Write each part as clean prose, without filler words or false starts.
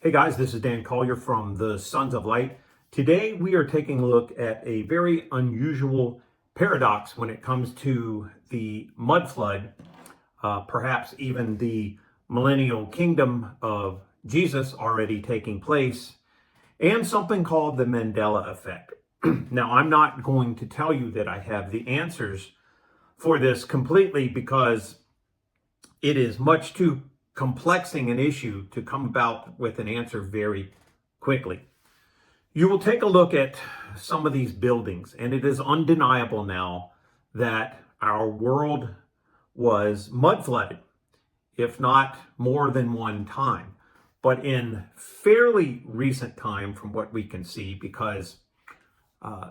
Hey guys, this is Dan Collier from the Sons of Light. Today we are taking a look at a very unusual paradox when it comes to the Mudflood, perhaps even the millennial kingdom of Jesus already taking place, and something called the Mandela effect. Now, I'm not going to tell you that I have the answers for this completely because it is much too complexing an issue to come about with an answer very quickly. You will take a look at some of these buildings, and it is undeniable now that our world was mud flooded, if not more than one time, but in fairly recent time from what we can see, because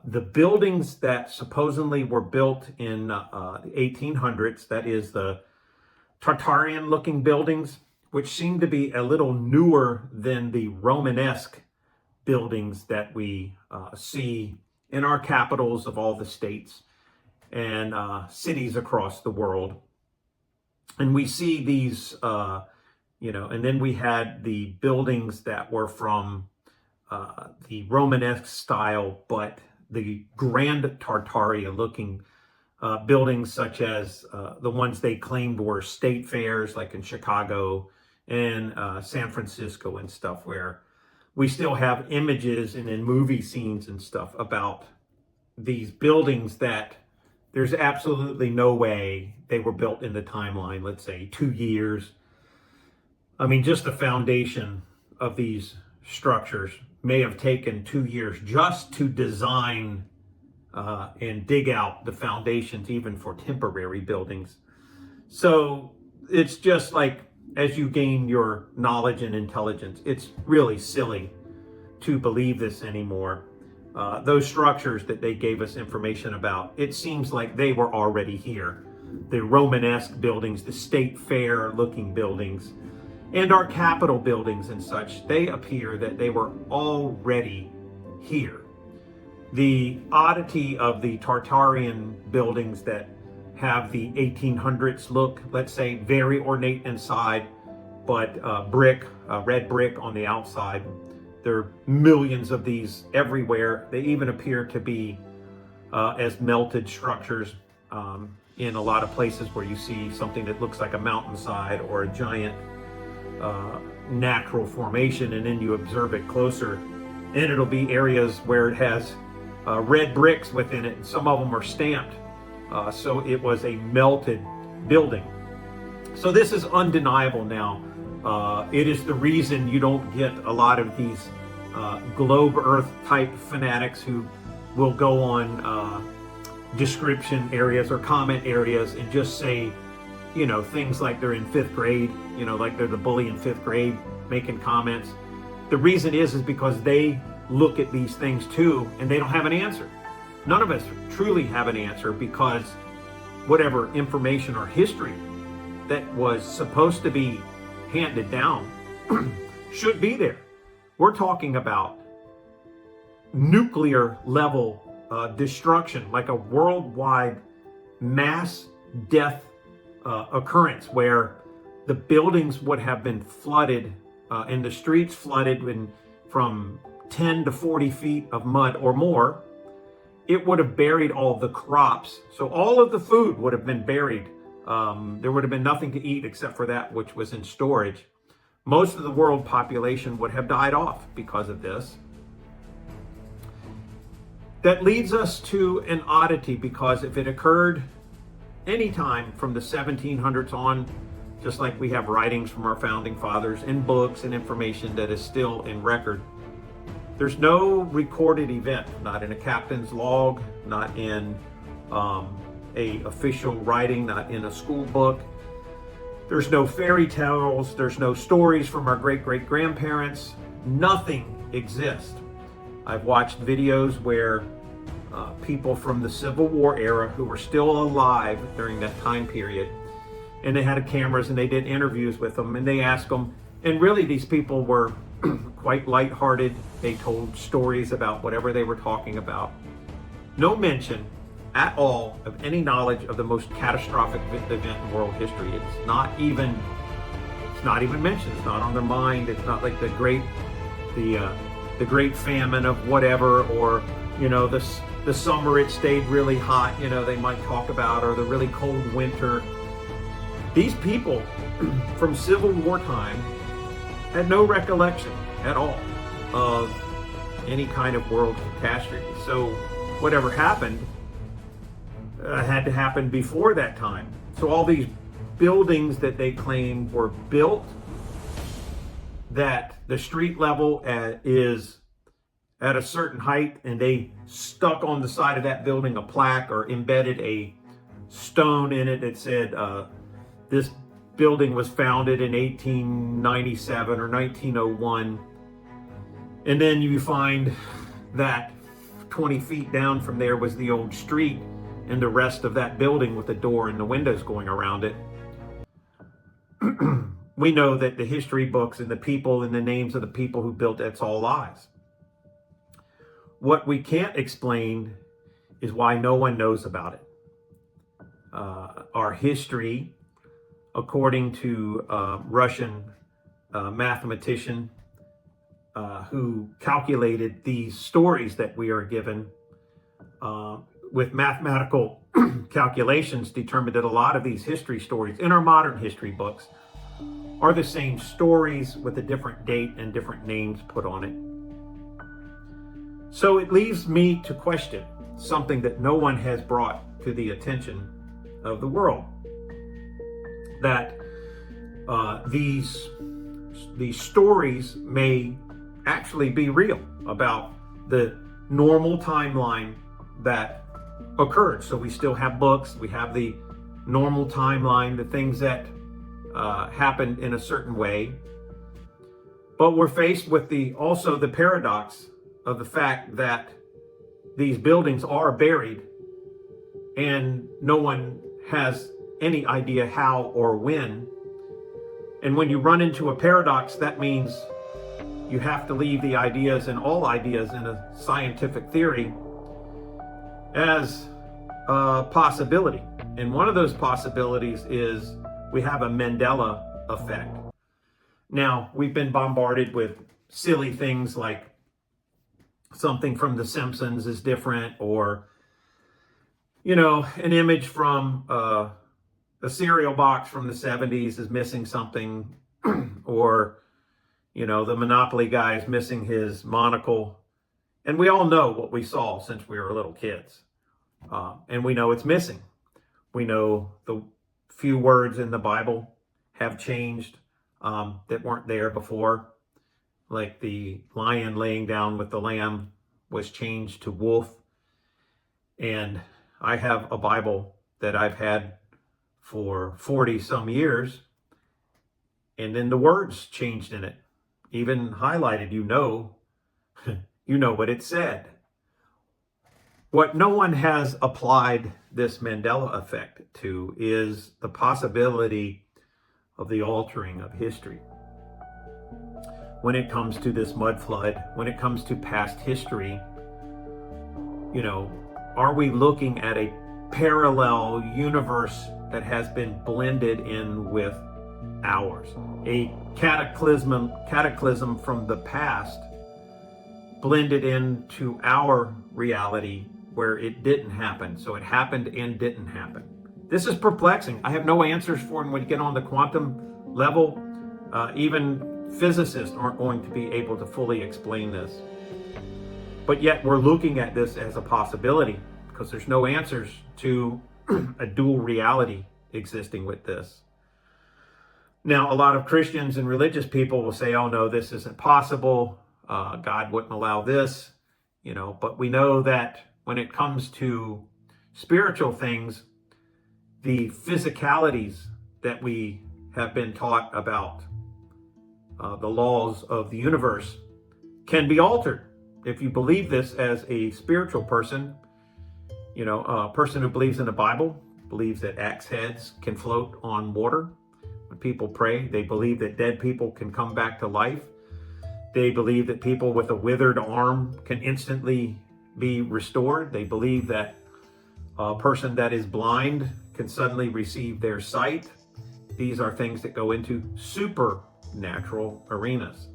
the buildings that supposedly were built in the 1800s, that is the Tartarian looking buildings, which seem to be a little newer than the Romanesque buildings that we see in our capitals of all the states and cities across the world. And we see these, and then we had the buildings that were from the Romanesque style, but the Grand Tartaria looking buildings, such as the ones they claimed were state fairs, like in Chicago and San Francisco and stuff, where we still have images and in movie scenes and stuff about these buildings that there's absolutely no way they were built in the timeline, let's say 2 years. I mean, just the foundation of these structures may have taken 2 years just to design and dig out the foundations, even for temporary buildings. So it's just like, as you gain your knowledge and intelligence, it's really silly to believe this anymore. Those structures that they gave us information about, it seems like they were already here. The Romanesque buildings, the state fair looking buildings, and our Capitol buildings and such, they appear that they were already here. The oddity of the Tartarian buildings that have the 1800s look, let's say, very ornate inside, but red brick on the outside. There are millions of these everywhere. They even appear to be as melted structures in a lot of places where you see something that looks like a mountainside or a giant natural formation, and then you observe it closer, and it'll be areas where it has red bricks within it, and some of them are stamped. So it was a melted building. So this is undeniable now. It is the reason you don't get a lot of these globe earth type fanatics who will go on description areas or comment areas and just say, things like they're in fifth grade, like they're the bully in fifth grade making comments. The reason is because they look at these things too, and they don't have an answer. None of us truly have an answer, because whatever information or history that was supposed to be handed down should be there. We're talking about nuclear level destruction, like a worldwide mass death occurrence, where the buildings would have been flooded and the streets flooded from 10 to 40 feet of mud or more. It would have buried all the crops. So all of the food would have been buried. There would have been nothing to eat except for that which was in storage. Most of the world population would have died off because of this. That leads us to an oddity, because if it occurred anytime from the 1700s on, just like we have writings from our founding fathers and books and information that is still in record, there's no recorded event, not in a captain's log, not in a official writing, not in a school book. There's no fairy tales, there's no stories from our great-great-grandparents. Nothing exists. I've watched videos where people from the Civil War era who were still alive during that time period, and they had cameras and they did interviews with them, and they asked them, and really these people were quite lighthearted. They told stories about whatever they were talking about. No mention at all of any knowledge of the most catastrophic event in world history. It's not even mentioned. It's not on their mind. It's not like the great famine of whatever, or the summer it stayed really hot, they might talk about, or the really cold winter. These people from Civil War time had no recollection at all of any kind of world catastrophe. So whatever happened had to happen before that time. So all these buildings that they claim were built, that the street level is at a certain height, and they stuck on the side of that building a plaque or embedded a stone in it that said this building was founded in 1897 or 1901. And then you find that 20 feet down from there was the old street, and the rest of that building with the door and the windows going around it. We know that the history books and the people and the names of the people who built it's all lies. What we can't explain is why no one knows about it. Our history, according to a Russian mathematician who calculated these stories that we are given, with mathematical calculations, determined that a lot of these history stories in our modern history books are the same stories with a different date and different names put on it. So it leaves me to question something that no one has brought to the attention of the world, that these stories may actually be real about the normal timeline that occurred. So we still have books, we have the normal timeline, the things that happened in a certain way. But we're faced with also the paradox of the fact that these buildings are buried and no one has any idea how or when. And when you run into a paradox, that means you have to leave the ideas and all ideas in a scientific theory as a possibility. And one of those possibilities is we have a Mandela effect. Now, we've been bombarded with silly things like something from The Simpsons is different, or, an image from a cereal box from the 70s is missing something, or, the Monopoly guy is missing his monocle. And we all know what we saw since we were little kids. And we know it's missing. We know the few words in the Bible have changed that weren't there before. Like the lion laying down with the lamb was changed to wolf. And I have a Bible that I've had for 40 some years. And then the words changed in it, even highlighted, you know what it said. What no one has applied this Mandela effect to is the possibility of the altering of history. When it comes to this mud flood, when it comes to past history, are we looking at a parallel universe that has been blended in with ours? A cataclysm from the past blended into our reality where it didn't happen. So it happened and didn't happen. This is perplexing. I have no answers for it. When you get on the quantum level, even physicists aren't going to be able to fully explain this. But yet we're looking at this as a possibility because there's no answers to a dual reality existing with this. Now, a lot of Christians and religious people will say, oh no, this isn't possible. God wouldn't allow this, but we know that when it comes to spiritual things, the physicalities that we have been taught about, the laws of the universe, can be altered. If you believe this as a spiritual person, a person who believes in the Bible, believes that axe heads can float on water. When people pray, they believe that dead people can come back to life. They believe that people with a withered arm can instantly be restored. They believe that a person that is blind can suddenly receive their sight. These are things that go into supernatural arenas.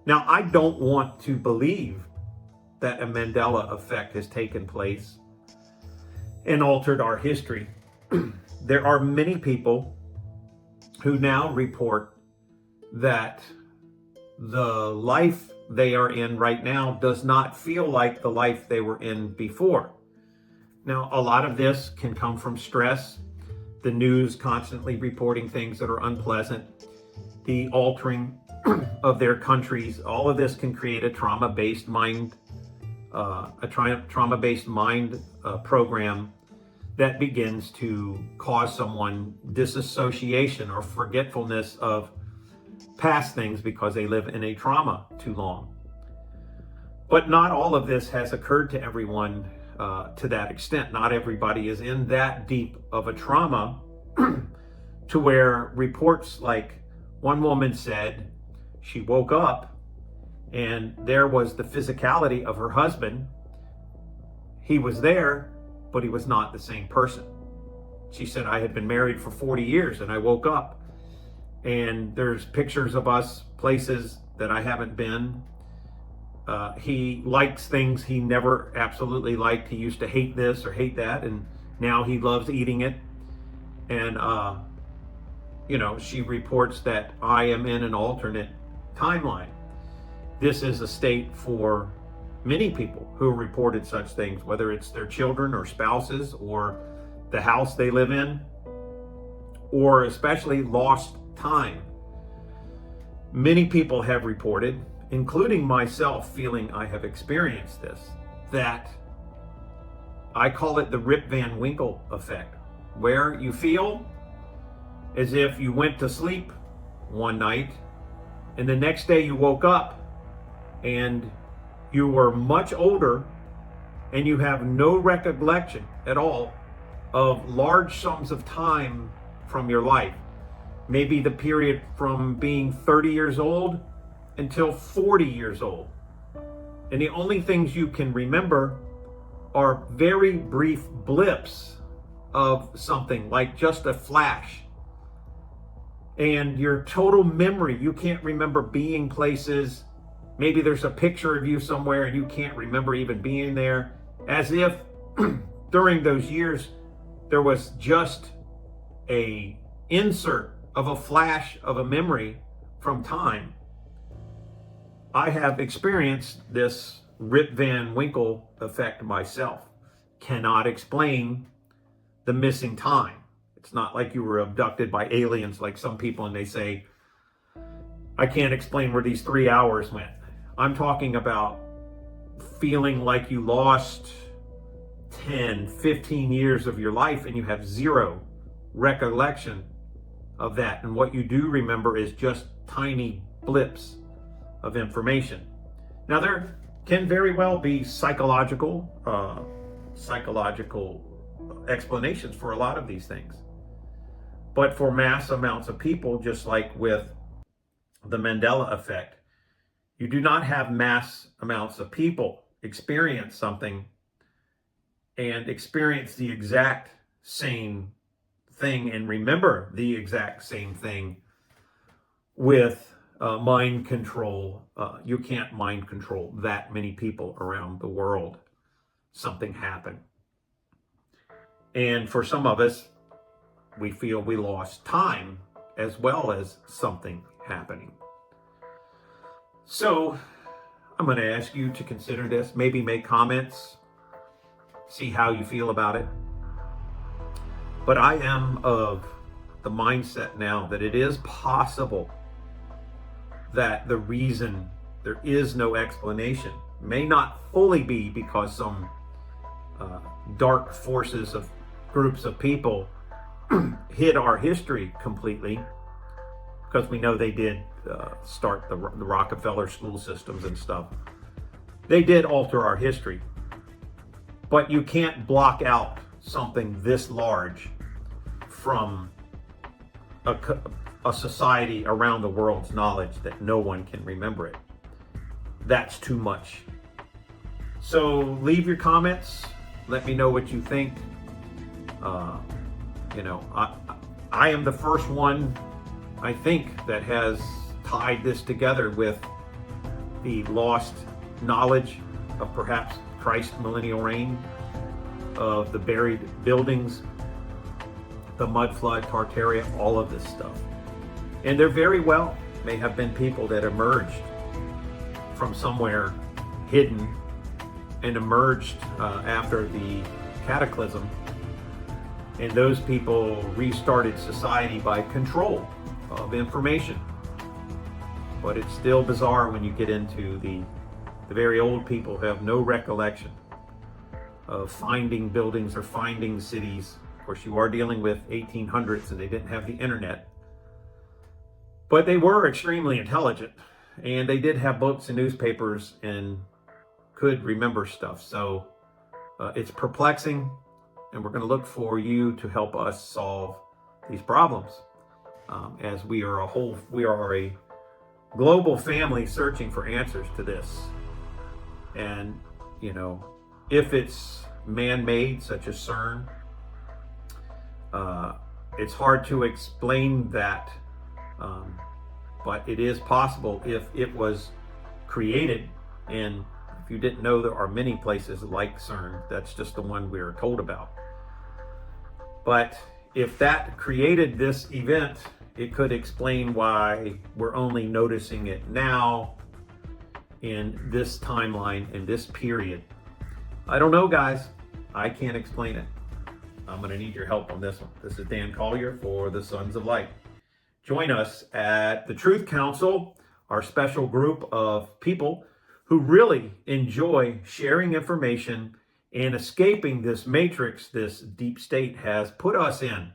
Now, I don't want to believe that a Mandela effect has taken place and altered our history. There are many people who now report that the life they are in right now does not feel like the life they were in before. Now, a lot of this can come from stress, the news constantly reporting things that are unpleasant, the altering of their countries. All of this can create a trauma-based mind, program that begins to cause someone disassociation or forgetfulness of past things because they live in a trauma too long. But not all of this has occurred to everyone to that extent. Not everybody is in that deep of a trauma to where reports like one woman said she woke up and there was the physicality of her husband. He was there, but he was not the same person. She said, I had been married for 40 years and I woke up and there's pictures of us places that I haven't been. He likes things he never absolutely liked. He used to hate this or hate that, and now he loves eating it. And, she reports that I am in an alternate timeline. This is a state for many people who reported such things, whether it's their children or spouses or the house they live in, or especially lost time. Many people have reported, including myself, feeling I have experienced this, that I call it the Rip Van Winkle effect, where you feel as if you went to sleep one night and the next day you woke up and you were much older and you have no recollection at all of large sums of time from your life. Maybe the period from being 30 years old until 40 years old. And the only things you can remember are very brief blips of something, like just a flash. And your total memory, you can't remember being places. Maybe there's a picture of you somewhere and you can't remember even being there, as if during those years there was just a insert of a flash of a memory from time. I have experienced this Rip Van Winkle effect myself. Cannot explain the missing time. It's not like you were abducted by aliens like some people and they say, I can't explain where these 3 hours went. I'm talking about feeling like you lost 10, 15 years of your life and you have zero recollection of that. And what you do remember is just tiny blips of information. Now, there can very well be psychological explanations for a lot of these things. But for mass amounts of people, just like with the Mandela effect, you do not have mass amounts of people experience something and experience the exact same thing and remember the exact same thing with mind control. You can't mind control that many people around the world. Something happened. And for some of us, we feel we lost time as well as something happening. So I'm going to ask you to consider this, maybe make comments, see how you feel about it. But I am of the mindset now that it is possible that the reason there is no explanation may not fully be because some dark forces of groups of people hid our history completely, because we know they did start the Rockefeller school systems and stuff. They did alter our history. But you can't block out something this large from a society around the world's knowledge that no one can remember it. That's too much. So leave your comments. Let me know what you think. I am the first one, I think, that has tied this together with the lost knowledge of perhaps Christ's millennial reign, of the buried buildings, the Mudflood, Tartaria, all of this stuff. And there very well may have been people that emerged from somewhere hidden and emerged after the cataclysm. And those people restarted society by control of information. But it's still bizarre when you get into the very old people who have no recollection of finding buildings or finding cities. Of course, you are dealing with 1800s and they didn't have the internet. But they were extremely intelligent, and they did have books and newspapers and could remember stuff. So it's perplexing, and we're going to look for you to help us solve these problems. As we are a global family searching for answers to this. And, you know, if it's man-made, such as CERN, it's hard to explain that, but it is possible if it was created. And if you didn't know, there are many places like CERN. That's just the one we're told about. But if that created this event, it could explain why we're only noticing it now in this timeline, in this period. I don't know, guys. I can't explain it. I'm going to need your help on this one. This is Dan Collier for the Sons of Light. Join us at the Truth Council, our special group of people who really enjoy sharing information and escaping this matrix this deep state has put us in.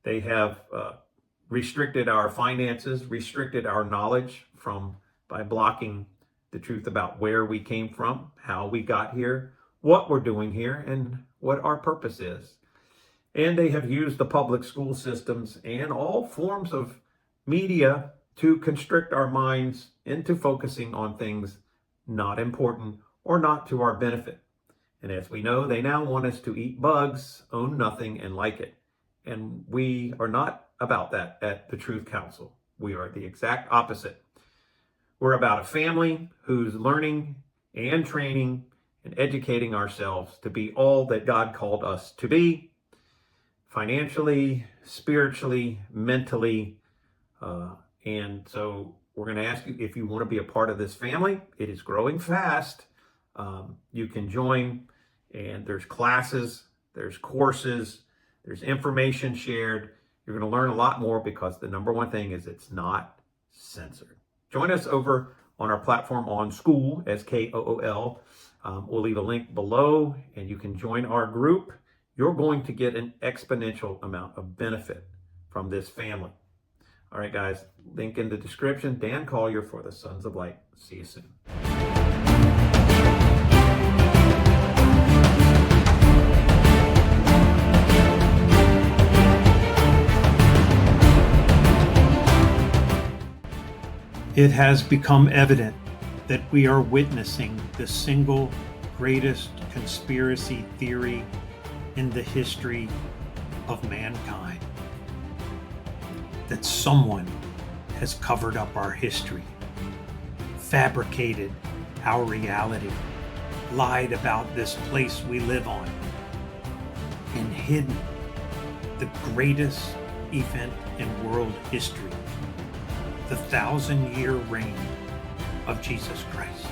They have restricted our finances, restricted our knowledge by blocking the truth about where we came from, how we got here, what we're doing here, and what our purpose is. And they have used the public school systems and all forms of media to constrict our minds into focusing on things not important or not to our benefit. And as we know, they now want us to eat bugs, own nothing, and like it. And we are not about that at the Truth Council. We are the exact opposite. We're about a family who's learning and training and educating ourselves to be all that God called us to be, financially, spiritually, mentally. And so we're going to ask you if you want to be a part of this family. It is growing fast. You can join, and there's classes, there's courses, there's information shared. You're going to learn a lot more because the number one thing is it's not censored. Join us over on our platform on School, SKOOL. We'll leave a link below, and you can join our group. You're going to get an exponential amount of benefit from this family. All right, guys, link in the description. Dan Collier for the Sons of Light. See you soon. It has become evident that we are witnessing the single greatest conspiracy theory in the history of mankind. That someone has covered up our history, fabricated our reality, lied about this place we live on, and hidden the greatest event in world history, the 1,000-year reign of Jesus Christ.